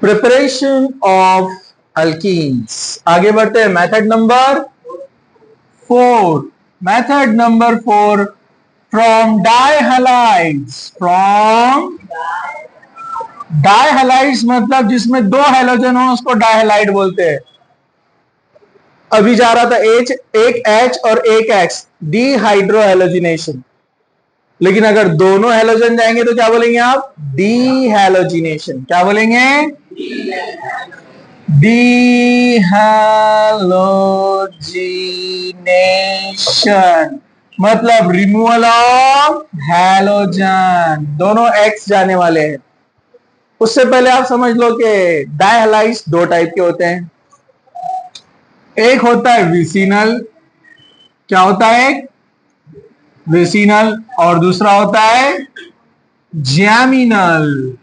Preparation of alkenes. आगे बढ़ते हैं method number 4। Method number 4, from dihalides. From dihalides मतलब जिसमें दो हैलोजन हो उसको डाइहैलाइड बोलते हैं। अभी जा रहा था H, एक H और एक X, डीहाइड्रोहैलोजिनेशन। लेकिन अगर दोनों हैलोजन जाएंगे तो क्या बोलेंगे आप? डीहैलोजिनेशन। क्या बोलेंगे? डीहैलोजिनेशन मतलब रिमूवल ऑफ हैलोजन। दोनों X जाने वाले हैं। उससे पहले आप समझ लो कि डाइहैलाइड्स दो टाइप के होते हैं। एक होता है विसिनल। क्या होता है? विसिनल। और दूसरा होता है जैमिनल।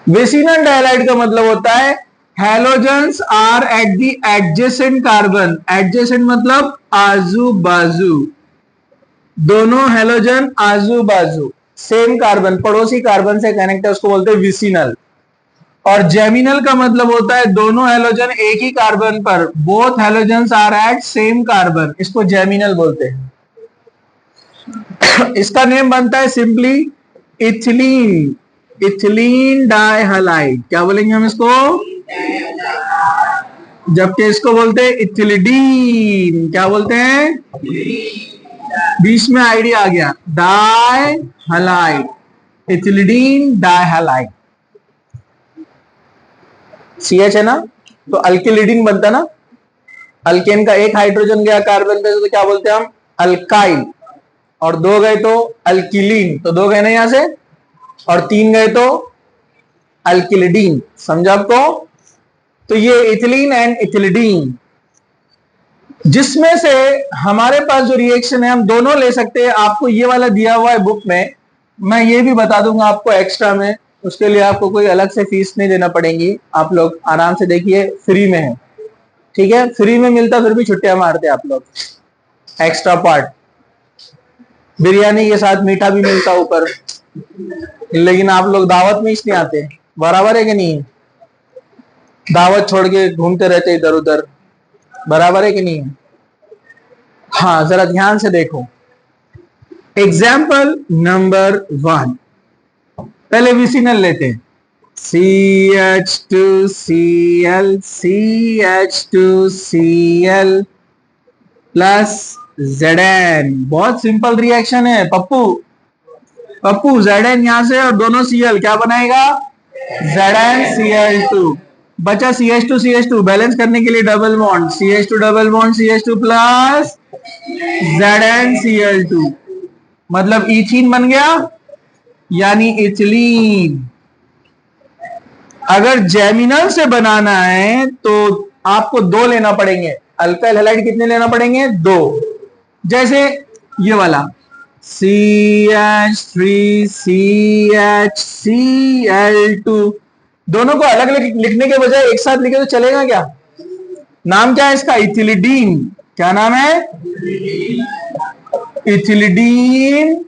विसिनल डाइहैलाइड का मतलब होता है halogens are at the adjacent carbon. Adjacent मतलब आजू बाजू। दोनों हैलोजन आजू बाजू सेम कार्बन, पड़ोसी कार्बन से कनेक्ट है, उसको बोलते हैं विसिनल। और जेमिनल का मतलब होता है दोनों हैलोजन एक ही कार्बन पर, both halogens are at same carbon, इसको जेमिनल बोलते हैं। इसका नेम बनता है सिंपली इथिलीन। इथिलीन डाइहैलाइड। क्या बोलेंगे हम इसको? जबकि इसको बोलते हैं इथिलिडीन। क्या बोलते हैं? बीच में आईडी आ गया, डाइहैलाइड। इथिलिडीन डाइहैलाइड। CH है ना, तो अल्किलिडीन बनता ना। अल्केन का एक हाइड्रोजन गया कार्बन पे तो क्या बोलते हैं हम? अल्काइल। और दो गए तो अल्किलीन। तो दो गए ना यहां से, और तीन गए तो अल्किलिडीन। समझा आपको? तो ये इथिलीन एंड इथिलिडीन, जिसमें से हमारे पास जो रिएक्शन है हम दोनों ले सकते हैं। आपको ये वाला दिया हुआ है बुक में, मैं ये भी बता दूंगा आपको एक्स्ट्रा में। उसके लिए आपको कोई अलग से फीस नहीं देना पड़ेगी। आप लोग आराम से देखिए, फ्री में है। ठीक है, फ्री में मिलता फिर भी छुट्टियां मारते आप लोग। एक्स्ट्रा पार्ट, बिरयानी के साथ मीठा भी मिलता ऊपर, लेकिन आप लोग दावत में इसलिए आते। बराबर है कि नहीं? दावत छोड़ के घूमते रहते इधर उधर। बराबर है कि नहीं? हाँ, जरा ध्यान से देखो। एग्जाम्पल नंबर 1, पहले विसिनल लेते हैं। CH2Cl, CH2Cl plus Zn। बहुत सिंपल रिएक्शन है पप्पू। पप्पू Zn यहां से और दोनों Cl क्या बनाएगा? ZnCl2। बचा CH2 बैलेंस करने के लिए double bond, CH2 double bond CH2 plus ZnCl2 मतलब इथीन बन गया, यानी इथिलीन। अगर जेमिनल से बनाना है तो आपको दो लेना पड़ेंगे। अल्काइल हैलाइड कितने लेना पड़ेंगे? दो। जैसे ये वाला CH3CHCl2, दोनों को अलग अलग लिखने के बजाय एक साथ लिखे तो चलेगा क्या? नाम क्या है इसका? इथिलिडीन। क्या नाम है? इथिलिडीन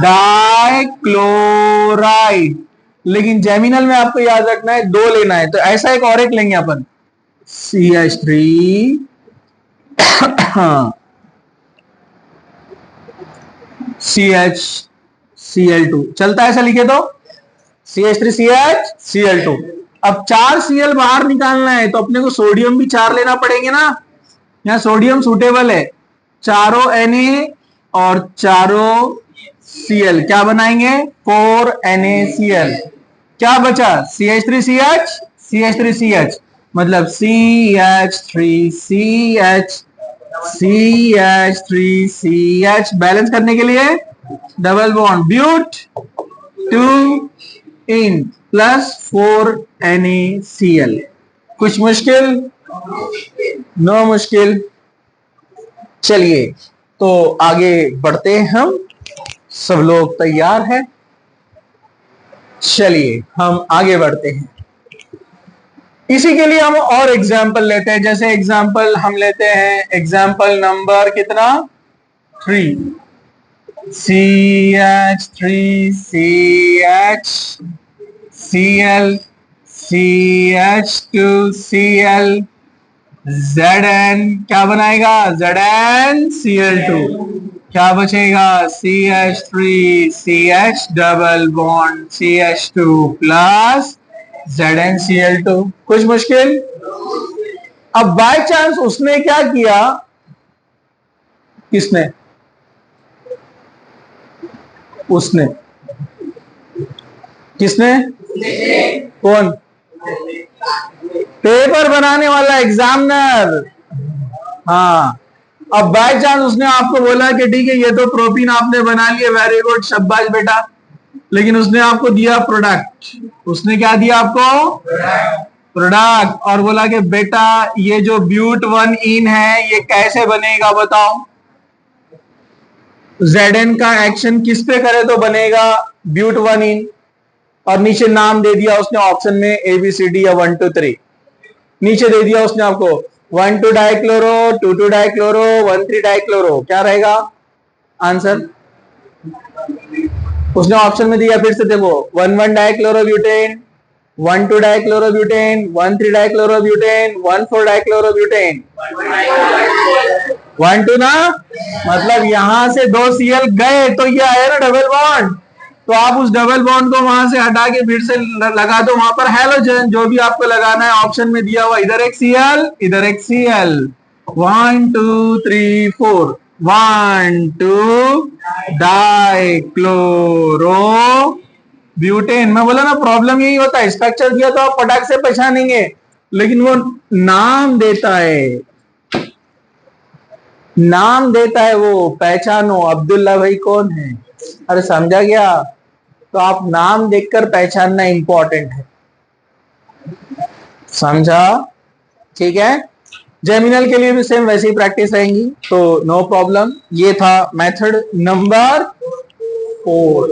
डाइक्लोराइड। लेकिन जेमिनल में आपको याद रखना है दो लेना है, तो ऐसा एक और एक लेंगे अपन, CH3 CHCl2। चलता है ऐसा लिखे तो CH3CHCl2। अब 4 Cl बाहर निकालना है तो अपने को सोडियम भी 4 लेना पड़ेंगे ना। यहां सोडियम सूटेबल है, चारों Na और चारों Cl क्या बनाएंगे? 4NaCl। क्या बचा? CH3CH, CH3CH मतलब CH3CH, CH3CH। बैलेंस करने के लिए डबल बॉन्ड, ब्यूट 2 इन प्लस 4NaCl। कुछ मुश्किल? नो मुश्किल। चलिए तो आगे बढ़ते हैं हम। सब लोग तैयार हैं? चलिए हम आगे बढ़ते हैं। इसी के लिए हम और एग्जाम्पल लेते हैं। जैसे एग्जाम्पल हम लेते हैं, एग्जाम्पल नंबर कितना? 3। CH3CH Cl CH2Cl Zn क्या बनाएगा ZnCl2 क्या बचेगा CH3CH double bond CH2 plus ZnCl2। कुछ मुश्किल? अब बाय चांस उसने क्या किया, किसने, उसने, किसने, कौन, पेपर बनाने वाला एग्जामिनर। हाँ, अब बाय चांस उसने आपको बोला कि ठीक है ये तो प्रोटीन आपने बना लिया, वेरी गुड शाबाश बेटा, लेकिन उसने आपको दिया प्रोडक्ट। उसने क्या दिया आपको? प्रोडक्ट। और बोला कि बेटा ये जो ब्यूट 1 इन है ये कैसे बनेगा बताओ। Zn का एक्शन किस पे करे तो बनेगा ब्यूट 1 इन, और नीचे नाम दे दिया उसने ऑप्शन में ABCD या 1 2 3। नीचे दे दिया उसने आपको 1 2 डाइक्लोरो, 2 2 डाइक्लोरो, 1 3 डाइक्लोरो। क्या रहेगा आंसर? उसने ऑप्शन में दिया, फिर से देखो 1 1 डाइक्लोरोब्यूटेन, 1 2 डाइक्लोरोब्यूटेन, 1 3 डाइक्लोरोब्यूटेन, 1 4 डाइक्लोरोब्यूटेन। 1 2 ना, मतलब यहां से 2 Cl गए तो ये आया ना डबल बॉन्ड, तो आप उस डबल बॉन्ड को वहां से हटा के फिर से लगा दो वहां पर हैलोजन, जो भी आपको लगाना है ऑप्शन में दिया हुआ, इधर एक Cl इधर एक Cl। 1 2 3 4 1 2 dichloro butane. मैं बोला ना प्रॉब्लम यही होता है, स्ट्रक्चर दिया तो आप फटाक से पहचानेंगे, लेकिन वो नाम देता है, नाम देता है वो, पहचानो अब्दुल्ला भाई कौन है। अरे समझा गया? तो आप नाम देखकर पहचानना इंपॉर्टेंट है, समझा? ठीक है, जेमिनल के लिए भी सेम वैसी प्रैक्टिस रहेंगी, तो नो प्रॉब्लम। ये था मेथड नंबर 4।